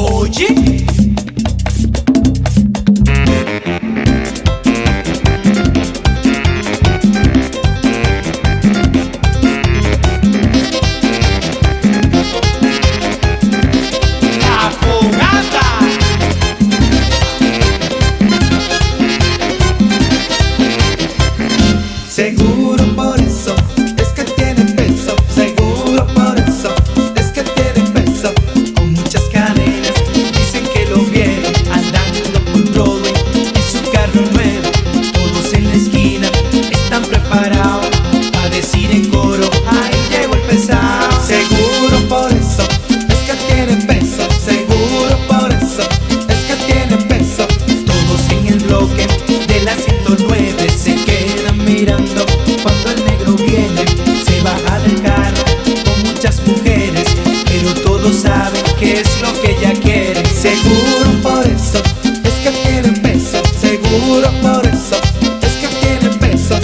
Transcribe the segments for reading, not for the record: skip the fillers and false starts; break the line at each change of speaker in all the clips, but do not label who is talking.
Oye, la fogata.
Seguro por eso es que tiene peso. Seguro por eso es que tiene peso. Con muchas cadenas dicen que lo vieron andando por Broadway en su carro nuevo. Todos en la esquina están preparados a decir en coro: ahí llegó el pesado. Seguro por eso es que tiene peso. Seguro por eso es que tiene peso. Todos en el bloque de la 109 se quedan mirando cuando el negro viene. Se baja del carro con muchas mujeres, pero todos saben qué es lo que ella quiere. Seguro por eso es que tiene peso. Seguro por eso es que tiene peso.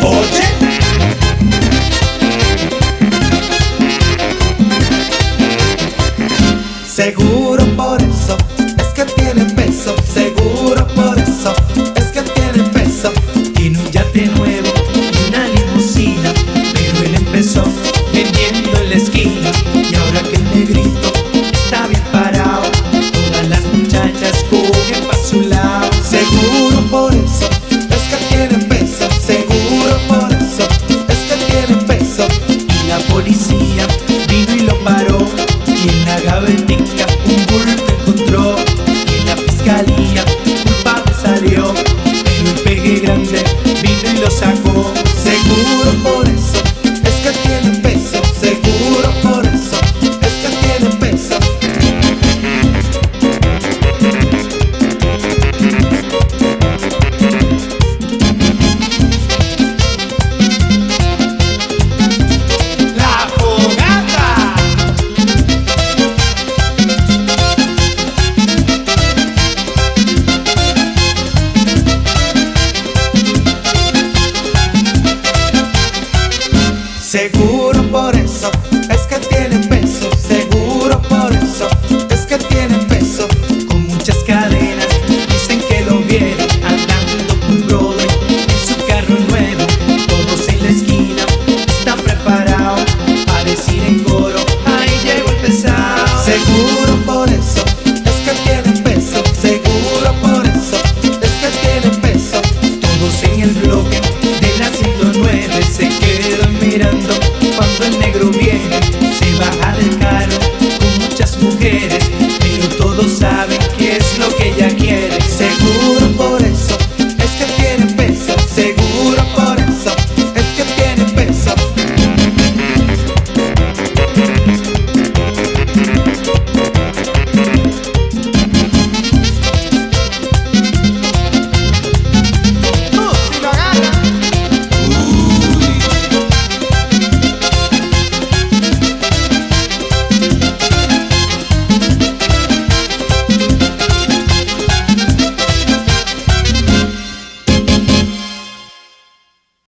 Oye,
Seguro por eso es que tiene peso. Seguro por eso es que tiene peso. Tiene un yate nuevo y una limusina, pero él empezó vendiendo en la esquina. Y ahora que el negrito está bien parado, todas las muchachas cogen pa' su lado. Seguro por eso es que tiene peso. Seguro por eso es que tiene peso. Y la policía vino y lo paró, y en la gavetica un bulto encontró. Y en la fiscalía culpable salió, pero el peje grande vino y lo sacó. Seguro por eso es que tiene peso. Seguro por eso es que tiene peso.
la fogata.
Seguro por eso es que tiene peso. Seguro por eso es que tiene peso. Con muchas cadenas dicen que lo vieron andando por Broadway en su carro nuevo. Todos en la esquina están preparados a decir en coro: ahí llegó el pesado. Seguro por eso es que tiene peso. Seguro por eso es que tiene peso. Todos en el bloque de la 109 se quedan mirando cuando el negro viene. Se baja del carro con muchas mujeres, pero todos saben